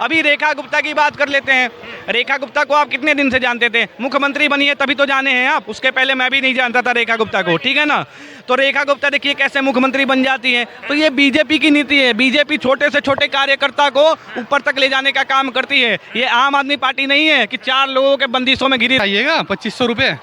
अभी रेखा गुप्ता की बात कर लेते हैं। रेखा गुप्ता को आप कितने दिन से जानते थे? मुख्यमंत्री बनी है तभी तो जाने हैं आप, उसके पहले मैं भी नहीं जानता था रेखा गुप्ता को, ठीक है ना। तो रेखा गुप्ता देखिए कैसे मुख्यमंत्री बन जाती है। तो ये बीजेपी की नीति है। बीजेपी छोटे से छोटे कार्यकर्ता को ऊपर तक ले जाने का काम करती है। ये आम आदमी पार्टी नहीं है कि 4 लोगों के बंदिशों में घिरी। आइएगा 2500 रुपए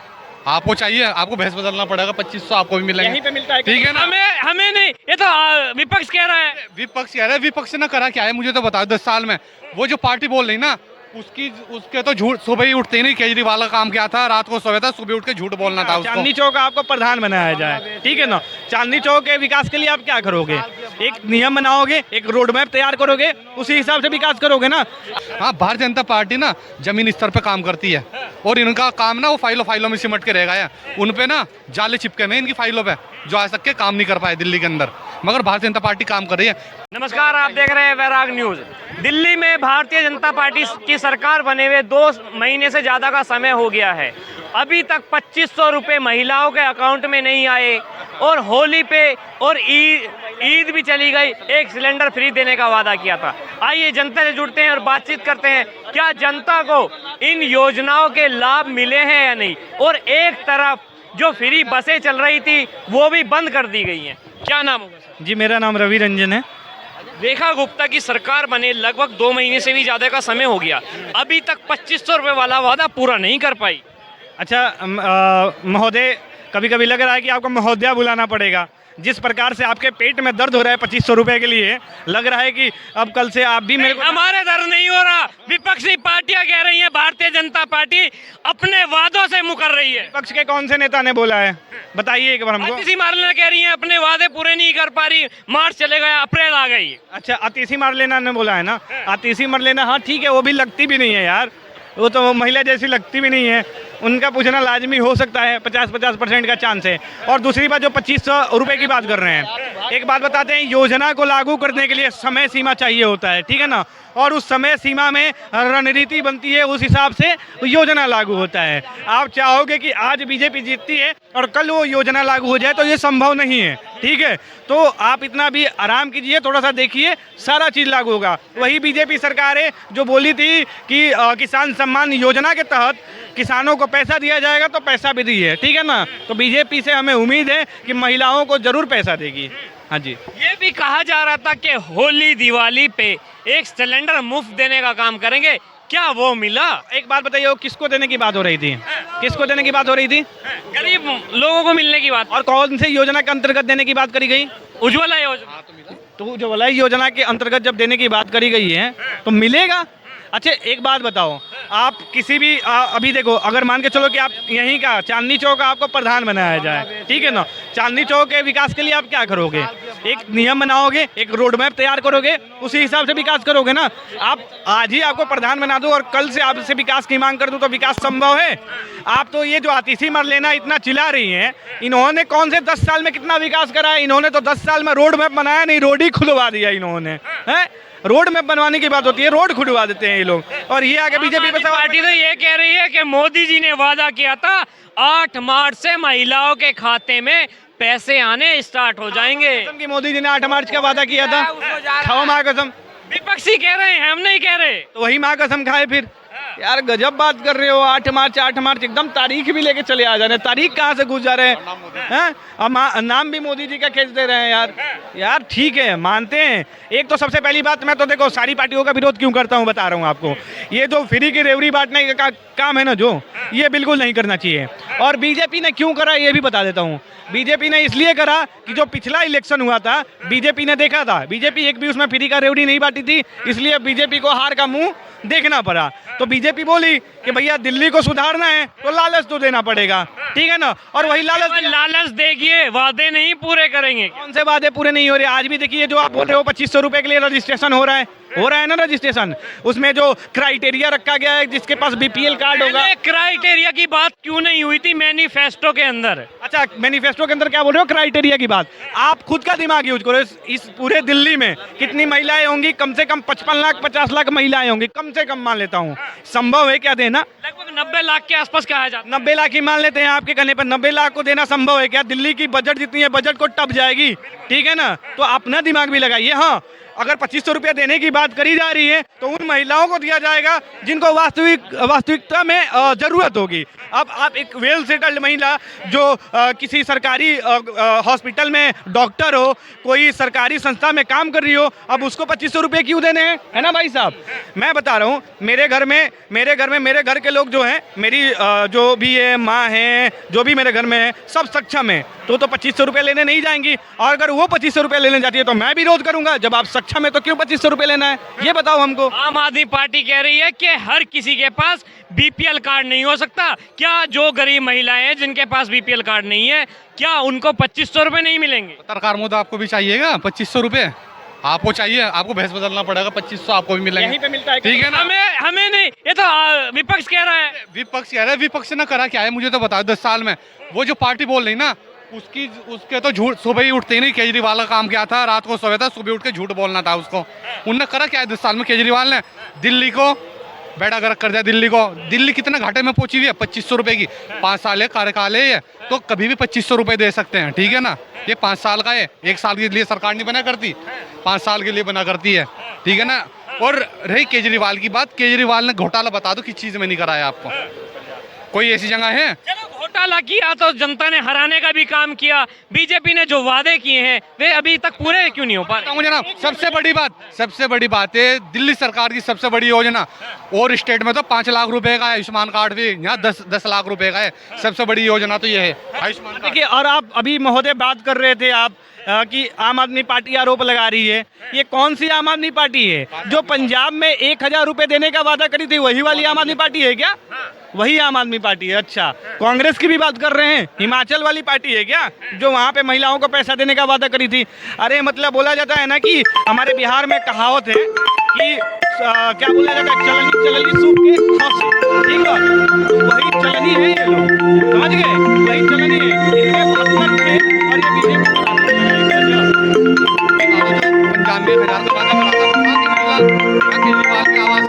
आपको चाहिए, आपको भैंस बदलना पड़ेगा, 2500 आपको भी मिलेंगे। यहीं पे मिलता है, ठीक है ना। हमें नहीं, ये तो विपक्ष कह रहा है। विपक्ष कह रहा है, विपक्ष ने करा क्या है मुझे तो बताओ। 10 साल में वो जो पार्टी बोल रही ना, उसके तो झूठ, सुबह ही उठते ही नहीं। केजरीवाल का काम क्या था? रात को सोया था, सुबह उठ के झूठ बोलना था उसको। चांदनी चौक आपको प्रधान बनाया जाए, ठीक है ना। चांदनी चौक के विकास के लिए आप क्या करोगे? एक नियम बनाओगे, एक रोड मैप तैयार करोगे, उसी हिसाब से विकास करोगे ना। हाँ, भारतीय जनता पार्टी ना जमीन स्तर पे काम करती है और इनका काम ना वो फाइलों में सिमट के रहेगा। उन पे ना जाले चिपके हुए इनकी फाइलों पे, जो आज तक के काम नहीं कर पाए दिल्ली के अंदर, मगर भारतीय जनता पार्टी काम कर रही है। नमस्कार, आप देख रहे हैं वैराग न्यूज। दिल्ली में भारतीय जनता पार्टी की सरकार बने हुए 2 महीने से ज़्यादा का समय हो गया है। अभी तक 2500 रुपये महिलाओं के अकाउंट में नहीं आए और होली पे और ईद भी चली गई, एक सिलेंडर फ्री देने का वादा किया था। आइए जनता से जुड़ते हैं और बातचीत करते हैं, क्या जनता को इन योजनाओं के लाभ मिले हैं या नहीं। और एक तरफ जो फ्री बसें चल रही थी वो भी बंद कर दी गई हैं। क्या नाम होगा सर? जी, मेरा नाम रवि रंजन है। रेखा गुप्ता की सरकार बने लगभग 2 महीने से भी ज़्यादा का समय हो गया, अभी तक 2500 रुपये वाला वादा पूरा नहीं कर पाई। अच्छा महोदय, कभी कभी लग रहा है कि आपको महोदया बुलाना पड़ेगा। जिस प्रकार से आपके पेट में दर्द हो रहा है 2500 रुपये के लिए, लग रहा है कि अब कल से आप भी मेरे को। हमारे दर्द नहीं हो रहा, विपक्षी पार्टियां कह रही हैं भारतीय जनता पार्टी अपने वादों से मुकर रही है। विपक्ष के कौन से नेता ने बोला है? बताइए एक बार हमको। अतिशी मारलेना कह रही है अपने वादे पूरे नहीं कर पा रही, मार्च चले गया, अप्रैल आ गई। अच्छा, अतिशी मारलेना ने बोला है ना। अतिशी मारलेना, हाँ ठीक है, वो भी लगती भी नहीं है यार, वो तो महिला जैसी लगती भी नहीं है। उनका पूछना लाजमी हो सकता है, 50% का चांस है। और दूसरी बात, जो 2500 रुपये की बात कर रहे हैं, एक बात बताते हैं, योजना को लागू करने के लिए समय सीमा चाहिए होता है, ठीक है ना। और उस समय सीमा में रणनीति बनती है, उस हिसाब से योजना लागू होता है। आप चाहोगे कि आज बीजेपी जीतती है और कल वो योजना लागू हो जाए, तो ये संभव नहीं है, ठीक है। तो आप इतना भी आराम कीजिए, थोड़ा सा देखिए, सारा चीज़ लागू होगा। वही बीजेपी सरकार है जो बोली थी कि किसान सम्मान योजना के तहत किसानों को पैसा दिया जाएगा, तो पैसा भी दी है, ठीक है ना। तो बीजेपी से हमें उम्मीद है कि महिलाओं को जरूर पैसा देगी। हाँ जी। ये भी कहा जा रहा था कि होली दिवाली पे एक सिलेंडर मुफ्त देने का काम करेंगे, क्या वो मिला? एक बात बताइए, वो किसको देने की बात हो रही थी? किसको देने की बात हो रही थी? गरीब लोगों को मिलने की बात। और कौन से योजना के अंतर्गत देने की बात करी गई? उज्ज्वला योजना। तो उज्ज्वला योजना के अंतर्गत जब देने की बात करी गई है तो मिलेगा। अच्छा एक बात बताओ, आप किसी भी अभी देखो, अगर मान के चलो कि आप यहीं का चांदनी चौक का आपको प्रधान बनाया जाए, ठीक है ना। चांदनी चौक के विकास के लिए आप क्या करोगे? एक नियम बनाओगे, एक रोड मैप तैयार करोगे, उसी हिसाब से विकास करोगे ना। आप आज ही आपको प्रधान बना दो और कल से आपसे विकास की मांग कर दूं तो विकास संभव है? आप तो ये जो आतिशी मारलेना इतना चिल्ला रही हैं, इन्होंने कौन से 10 साल में कितना विकास करा है? इन्होंने तो 10 साल में रोड मैप बनाया नहीं, रोड ही खुलवा दिया इन्होंने, है। रोड मैप बनवाने की बात होती है, रोड खुलवा देते हैं ये लोग। और ये आगे बीजेपी पे पार्टी तो ये कह रही है कि मोदी जी ने वादा किया था 8 मार्च से महिलाओं के खाते में पैसे आने स्टार्ट हो जाएंगे। कि मोदी जी ने 8 मार्च का वादा किया था, खाओ माँ कसम। विपक्षी कह रहे हैं, हम नहीं कह रहे। तो वही माँ कसम खाए फिर। यार गजब बात कर रहे हो। 8 मार्च एकदम तारीख भी लेके चले आ जा रहे हैं। तारीख कहाँ से घुस जा रहे हैं? अब नाम भी मोदी जी का खींच दे रहे हैं यार ठीक है, मानते हैं। एक तो सबसे पहली बात, मैं तो देखो सारी पार्टियों का विरोध क्यों करता हूँ बता रहा हूँ आपको। ये जो फ्री की रेवड़ी बांटने का काम है ना, जो ये बिल्कुल नहीं करना चाहिए। और बीजेपी ने क्यों करा ये भी बता देता हूँ। बीजेपी ने इसलिए करा कि जो पिछला इलेक्शन हुआ था, बीजेपी ने देखा था, बीजेपी एक भी उसमें फ्री का रेवड़ी नहीं बांटी थी, इसलिए बीजेपी को हार का मुंह देखना पड़ा। तो बीजेपी बोली कि भैया दिल्ली को सुधारना है तो लालच तो देना पड़ेगा, ठीक है ना। और वही लालच देखिए, वादे नहीं पूरे करेंगे। कौन से वादे पूरे नहीं हो रहे? आज भी देखिए, जो आप बोल रहे हो 2500 रुपए के लिए रजिस्ट्रेशन हो रहा है ना रजिस्ट्रेशन। उसमें जो क्राइटेरिया रखा गया है, जिसके पास बीपीएल कार्ड होगा। क्राइटेरिया की बात क्यों नहीं हुई थी मैनिफेस्टो के अंदर? अच्छा, मैनिफेस्टो के अंदर क्या बोल रहे हो? क्राइटेरिया की बात। आप खुद का दिमाग यूज करो। इस पूरे दिल्ली में कितनी महिलाएं होंगी? कम से कम 55 लाख 50 लाख महिलाएं होंगी, कम से कम मान लेता हूँ। संभव है क्या देना? लगभग 90 लाख के आसपास कहा जाता है। 90 लाख ही मान लेते हैं आपके कहने पर, 90 लाख को देना संभव है क्या? दिल्ली की बजट जितनी है, बजट को टप जाएगी, ठीक है ना? तो अपना दिमाग भी लगाइए। हाँ, अगर 2500 रुपया देने की बात करी जा रही है तो उन महिलाओं को दिया जाएगा जिनको वास्तविकता में ज़रूरत होगी। अब आप एक वेल सेटल्ड महिला जो किसी सरकारी हॉस्पिटल में डॉक्टर हो, कोई सरकारी संस्था में काम कर रही हो, अब उसको 2500 रुपये क्यों देने हैं, है ना भाई साहब? मैं बता रहा हूँ, मेरे घर के लोग जो हैं, मेरी जो भी है माँ हैं, जो भी मेरे घर में है, सब सक्षम है, तो 2500 रुपये लेने नहीं जाएंगी। और अगर वो 2500 रुपये लेने जाती है तो मैं विरोध करूंगा। जब आप सक्षम है तो क्यों 2500 रुपये लेना है, ये बताओ हमको। आम आदमी पार्टी कह रही है कि हर किसी के पास बीपीएल कार्ड नहीं हो सकता। क्या जो गरीब महिलाएं हैं जिनके पास बीपीएल कार्ड नहीं है, क्या उनको 2500 रुपये नहीं मिलेंगे? पत्रकार मुद्दा आपको भी चाहिएगा 2500 रुपये? आपको चाहिए, आपको भैंस बदलना पड़ेगा, 2500 आपको भी मिलेंगे, यहीं पे मिलता है, ठीक है ना? हमें नहीं, ये तो विपक्ष कह रहा है। विपक्ष कह रहा है, विपक्ष ने करा क्या है मुझे तो बताओ। 10 साल में वो जो पार्टी बोल रही ना, उसके तो झूठ, सुबह ही उठते ही नहीं। केजरीवाल का काम क्या था? रात को सोया था, सुबह उठ के झूठ बोलना था उसको। उनने करा क्या है 10 साल में? केजरीवाल ने दिल्ली को बेड़ा गर्क कर दिया। दिल्ली कितने घाटे में पहुंची हुई है? 2500 रुपये की। 5 साल है कार्यकाल है, तो कभी भी 2500 रुपये दे सकते हैं, ठीक है ना? ये 5 साल का है, 1 साल के लिए सरकार नहीं बना करती, 5 साल के लिए बना करती है, ठीक है ना? और रही केजरीवाल की बात, केजरीवाल ने घोटाला बता दो किस चीज़ में नहीं कराया आपको? कोई ऐसी जगह है? चलो, घोटाला किया तो जनता ने हराने का भी काम किया। बीजेपी ने जो वादे किए हैं वे अभी तक पूरे क्यों नहीं हो पा रहे? मुझे ना सबसे बड़ी बात है दिल्ली सरकार की सबसे बड़ी योजना, और स्टेट में तो 5 लाख रुपए का है आयुष्मान कार्ड भी, यहाँ 10 लाख रुपए का है। सबसे बड़ी योजना तो ये है आयुष्मान कार्ड। देखिए, और आप अभी महोदय बात कर रहे थे आप कि आम आदमी पार्टी आरोप लगा रही है। ये कौन सी आम आदमी पार्टी है? जो पंजाब में 1000 रुपये देने का वादा करी थी, वही वाली आम आदमी पार्टी है क्या? वही आम आदमी पार्टी है। अच्छा, कांग्रेस की भी बात कर रहे हैं, हिमाचल वाली पार्टी है क्या, जो वहाँ पे महिलाओं को पैसा देने का वादा करी थी? अरे मतलब बोला जाता है ना कि हमारे बिहार में कहावत है कि क्या बोला जाता है, चलनी सूख के खांसी, ठीक है? तो वही चलनी है ये लोग, समझ गए? वही चलनी है, इनमें 72 थे और ये बीजेपी पंजाब में 1000 का वादा करा था, केजरीवाल के आवास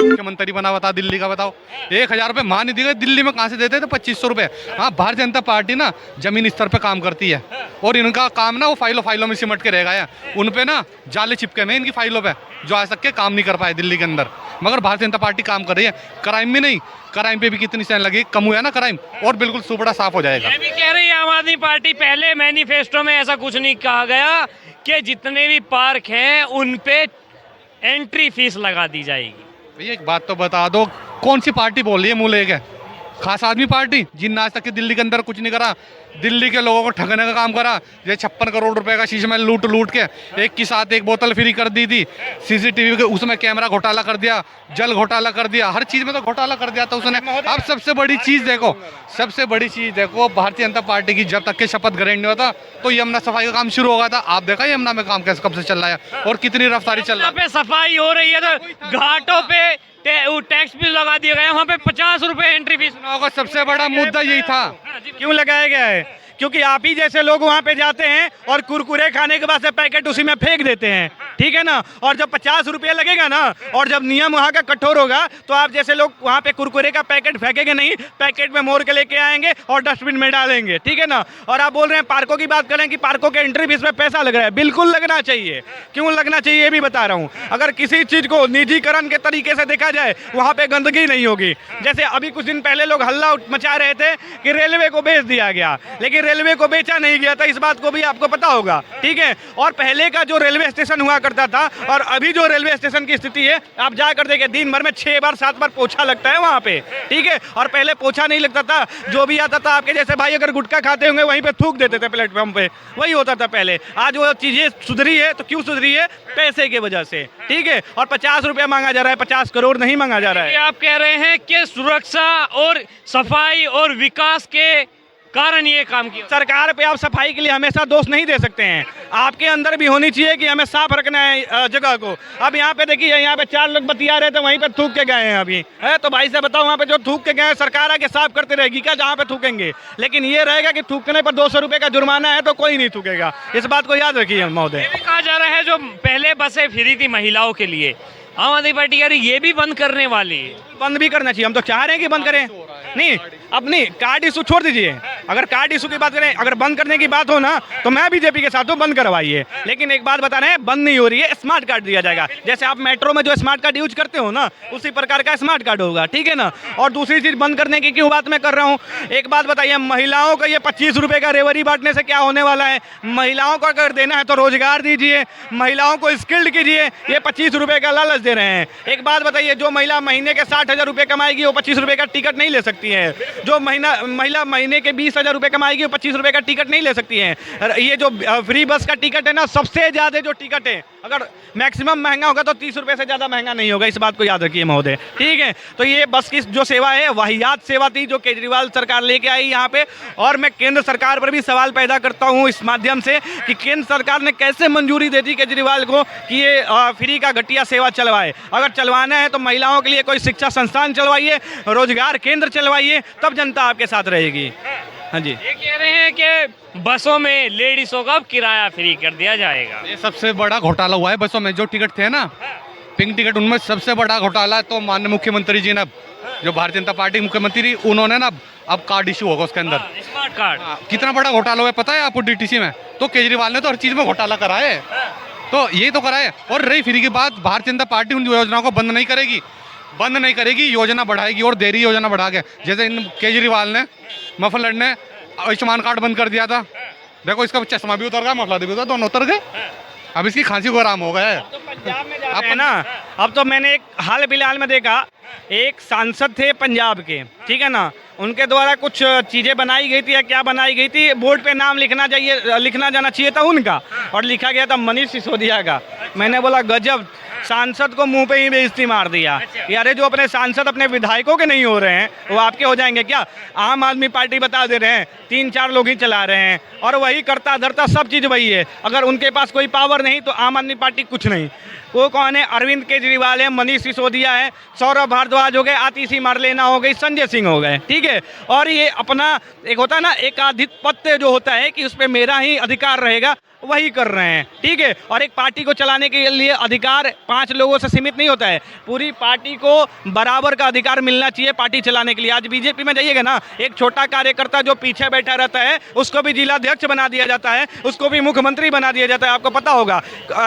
मुख्यमंत्री बना हुआ था दिल्ली का। बताओ 1000 रुपये मान नहीं दिए, दिल्ली में कहाँ से देते थे 2500 रुपये? हाँ, भारतीय जनता पार्टी ना जमीन स्तर पे काम करती है, और इनका काम ना वो फाइलों में सिमट के रहेगा। उन पे ना जाले चिपके हुए इनकी फाइलों पे, जो आज तक के काम नहीं कर पाए दिल्ली के अंदर। मगर भारतीय जनता पार्टी काम कर रही है। क्राइम में नहीं, क्राइम पे भी कितनी सैन लगी, कम हुआ ना क्राइम, और बिल्कुल सुबड़ा साफ हो जाएगा। ये भी कह रही है आम आदमी पार्टी, पहले मैनिफेस्टो में ऐसा कुछ नहीं कहा गया कि जितने भी पार्क हैं उन पे एंट्री फीस लगा दी जाएगी। भैया एक बात तो बता दो, कौन सी पार्टी बोल रही है मुँह लेके? खास आदमी पार्टी, जिनने आज तक के दिल्ली के अंदर कुछ नहीं करा, दिल्ली के लोगों को ठगने का काम करा। ये 56 करोड़ रुपए का शीशे में लूट के एक के साथ एक बोतल फ्री कर दी थी। सीसीटीवी के उसमें कैमरा घोटाला कर दिया, जल घोटाला कर दिया, हर चीज में तो घोटाला कर दिया था उसने। अब सबसे बड़ी चीज देखो, भारतीय जनता पार्टी की जब तक के शपथ ग्रहण नहीं होता तो यमुना सफाई का काम शुरू हो गया था। आप देखा यमुना में काम कैसे कब से चल रहा है और कितनी रफ्तारी चल रहा है? पे सफाई हो रही है तो घाटों पे टैक्स भी लगा दिया गया, वहाँ पे 50 रुपए एंट्री फीस। सबसे बड़ा मुद्दा यही था। क्यों लगाया गया है? क्योंकि आप ही जैसे लोग वहाँ पे जाते हैं और कुरकुरे खाने के बाद से पैकेट उसी में फेंक देते हैं, ठीक है ना? और जब 50 रुपये लगेगा ना, और जब नियम वहाँ का कठोर होगा, तो आप जैसे लोग वहाँ पे कुरकुरे का पैकेट फेंकेंगे नहीं, पैकेट में मोड़ के लेके आएंगे और डस्टबिन में डालेंगे, ठीक है ना? और आप बोल रहे हैं पार्कों की बात करें कि पार्कों के एंट्री फीस में पैसा लग रहा है, बिल्कुल लगना चाहिए। क्यों लगना चाहिए ये भी बता रहा हूँ। अगर किसी चीज़ को निजीकरण के तरीके से देखा जाए, वहाँ पे गंदगी नहीं होगी। जैसे अभी कुछ दिन पहले लोग हल्ला मचा रहे थे कि रेलवे को बेच दिया गया, लेकिन रेलवे को बेचा नहीं गया था, इस बात को भी आपको पता होगा, ठीक है? और पहले का जो रेलवे स्टेशन हुआ करता था और अभी जो रेलवे स्टेशन की स्थिति है, आप जा कर देखिए, दिन भर में 6 बार 7 बार पोछा लगता है वहाँ पे, ठीक है? और पहले पोछा नहीं लगता था, जो भी आता था आपके जैसे भाई अगर गुटखा खाते होंगे वहीं पे थूक देते थे प्लेटफॉर्म पे, वही होता था पहले। आज वो चीजें सुधरी है, तो क्यों सुधरी है? पैसे की वजह से, ठीक है? और 50 रुपया मांगा जा रहा है, 50 करोड़ नहीं मांगा जा रहा है। आप कह रहे हैं कि सुरक्षा और सफाई और विकास के कारण ये काम किया। सरकार पे आप सफाई के लिए हमेशा दोष नहीं दे सकते हैं, आपके अंदर भी होनी चाहिए कि हमें साफ रखना है जगह को। अब यहाँ पे देखिए, यहाँ पे 4 लोग बतिया रहे थे, वहीं पे थूक के गए हैं अभी, है? तो भाई से बताओ, वहाँ पे जो थूक के गए, सरकार आके साफ करते रहेगी क्या जहाँ पे थूकेंगे? लेकिन ये रहेगा कि थूकने पर 200 रुपये का जुर्माना है तो कोई नहीं थूकेगा। इस बात को याद रखिए महोदय। कहा जा रहा है जो पहले बसें फ्री थी महिलाओं के लिए, आम आदमी पार्टी कह रही ये भी बंद करने वाली है। बंद भी करना चाहिए, हम तो चाह रहे हैं कि बंद करें। नहीं, अब नहीं, कार्ड इशू छोड़ दीजिए। अगर कार्ड इशू की बात करें, अगर बंद करने की बात हो ना, तो मैं बीजेपी के साथ हूँ, बंद करवाइए। लेकिन एक बात बता रहे हैं, बंद नहीं हो रही है, स्मार्ट कार्ड दिया जाएगा। जैसे आप मेट्रो में जो स्मार्ट कार्ड यूज करते हो ना, उसी प्रकार का स्मार्ट कार्ड होगा, ठीक है ना। और दूसरी चीज, बंद करने की क्यों बात मैं कर रहा हूँ, एक बात बताइए, महिलाओं का ये 25 रुपए का रेवड़ी बांटने से क्या होने वाला है। महिलाओं को अगर देना है तो रोजगार दीजिए, महिलाओं को स्किल्ड कीजिए, ये 25 रुपए का लालच दे रहे हैं। एक बात बताइए, जो महिला महीने के 60,000 रुपए कमाएगी वो 25 रुपए का टिकट नहीं ले सकती है। जो महिला महीने के 20,000 रुपए कमाएगी वो 25 रुपए का टिकट नहीं ले सकती है। ये जो फ्री बस का टिकट है ना, सबसे ज्यादा जो टिकट है, अगर मैक्सिमम महंगा होगा तो 30 रुपए से ज्यादा महंगा नहीं होगा, इस बात को याद रखिए महोदय, ठीक है। तो ये बस की जो सेवा है, वाहियात सेवा थी जो केजरीवाल सरकार लेके आई यहाँ पे। और मैं केंद्र सरकार पर भी सवाल पैदा करता हूँ इस माध्यम से कि केंद्र सरकार ने कैसे मंजूरी दे दी केजरीवाल को कि ये फ्री का घटिया सेवा चलवाए। अगर चलवाना है तो महिलाओं के लिए कोई शिक्षा संस्थान चलवाइए, रोजगार केंद्र चलवाइए, तब जनता आपके साथ रहेगी। हाँ जी, ये कह रहे हैं कि बसों में लेडीजों का अब किराया फ्री कर दिया जाएगा। ये सबसे बड़ा घोटाला हुआ है बसों में। जो टिकट थे ना, पिंक टिकट, उनमें सबसे बड़ा घोटाला तो माननीय मुख्यमंत्री जी ने, जो भारतीय जनता पार्टी मुख्यमंत्री, उन्होंने ना अब कार्ड इशू होगा उसके अंदर। स्मार्ट कार्ड कितना बड़ा घोटाला हुआ है पता है आपको डीटीसी में। तो केजरीवाल ने तो हर चीज में घोटाला करा है, तो यही तो करा है। और रही फ्री की बात, भारतीय जनता पार्टी उन योजनाओं को बंद नहीं करेगी, योजना बढ़ाएगी और देरी योजना बढ़ा के। जैसे इन केजरीवाल ने, मफलर ने आयुष्मान कार्ड बंद कर दिया था, देखो इसका चश्मा भी उतर गया, मफलर भी उतर, दोनों उतर गए। अब इसकी खांसी को आराम हो गया है। तो पंजाब में जा रहे हैं ना। अब तो मैंने एक हाल फिलहाल में देखा, एक सांसद थे पंजाब के, ठीक है ना, उनके द्वारा कुछ चीज़ें बनाई गई थी या क्या बनाई गई थी, बोर्ड पे नाम लिखना जाना चाहिए था उनका, और लिखा गया था मनीष सिसोदिया का। मैंने बोला गजब, सांसद को मुंह पे ही बेइज्जती मार दिया। यार जो अपने सांसद अपने विधायकों के नहीं हो रहे हैं, वो आपके हो जाएंगे क्या। आम आदमी पार्टी बता दे रहे हैं, 3-4 लोग ही चला रहे हैं, और वही करता धरता सब चीज़ वही है। अगर उनके पास कोई पावर नहीं तो आम आदमी पार्टी कुछ नहीं। वो कौन है, अरविंद केजरीवाल है, मनीष सिसोदिया है, सौरभ भारद्वाज हो गए, आतिशी मारलेना हो गई, संजय सिंह हो गए, ठीक है। और ये अपना एक होता है ना एकाधिपत्य जो होता है कि उस पर मेरा ही अधिकार रहेगा, वही कर रहे हैं, ठीक है। और एक पार्टी को चलाने के लिए अधिकार 5 लोगों से सीमित नहीं होता है, पूरी पार्टी को बराबर का अधिकार मिलना चाहिए पार्टी चलाने के लिए। आज बीजेपी में जाइएगा ना, एक छोटा कार्यकर्ता जो पीछे बैठा रहता है उसको भी जिलाध्यक्ष बना दिया जाता है, उसको भी मुख्यमंत्री बना दिया जाता है। आपको पता होगा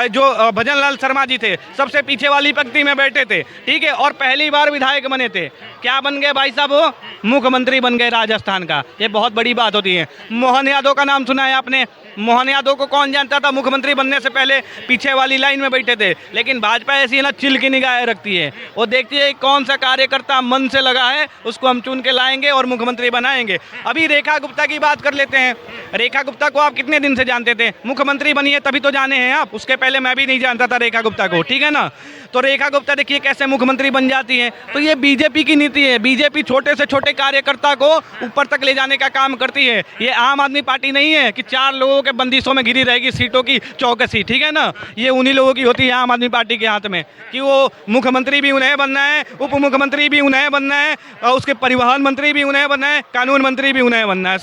जो भजन लाल शर्मा जी थे, सबसे पीछे वाली पंक्ति में बैठे थे, ठीक है, और पहली बार विधायक बने थे। क्या बन गए भाई साहब, वो मुख्यमंत्री बन गए राजस्थान का। ये बहुत बड़ी बात होती है। मोहन यादव का नाम सुना है आपने, मोहन यादव को कौन जानता था, मुख्यमंत्री बनने से पहले पीछे वाली लाइन में बैठे थे। लेकिन भाजपा ऐसी है ना, चिल की निगाहें रखती है, वो देखती है कौन सा कार्यकर्ता मन से लगा है, उसको हम चुन के लाएंगे और मुख्यमंत्री बनाएंगे। अभी रेखा गुप्ता की बात कर लेते हैं। रेखा गुप्ता को आप कितने दिन से जानते थे, मुख्यमंत्री बनी है तभी तो जाने हैं आप, उसके पहले मैं भी नहीं जानता था रेखा गुप्ता को, ठीक है ना। तो रेखा गुप्ता देखिए कैसे मुख्यमंत्री बन जाती है। तो ये बीजेपी की नीति है, बीजेपी छोटे से छोटे कार्यकर्ता को ऊपर तक ले जाने का काम करती है। ये आम आदमी पार्टी नहीं है कि 4 लोगों के बंदिशों में घिरी रहेगी सीटों की चौकसी, ठीक है ना। ये उन्हीं लोगों की होती है आम आदमी पार्टी के हाथ में, कि वो मुख्यमंत्री भी उन्हें बनना है, उप मुख्यमंत्री भी उन्हें बनना है, और उसके परिवहन मंत्री भी उन्हें बनना है, कानून मंत्री भी उन्हें बनना है।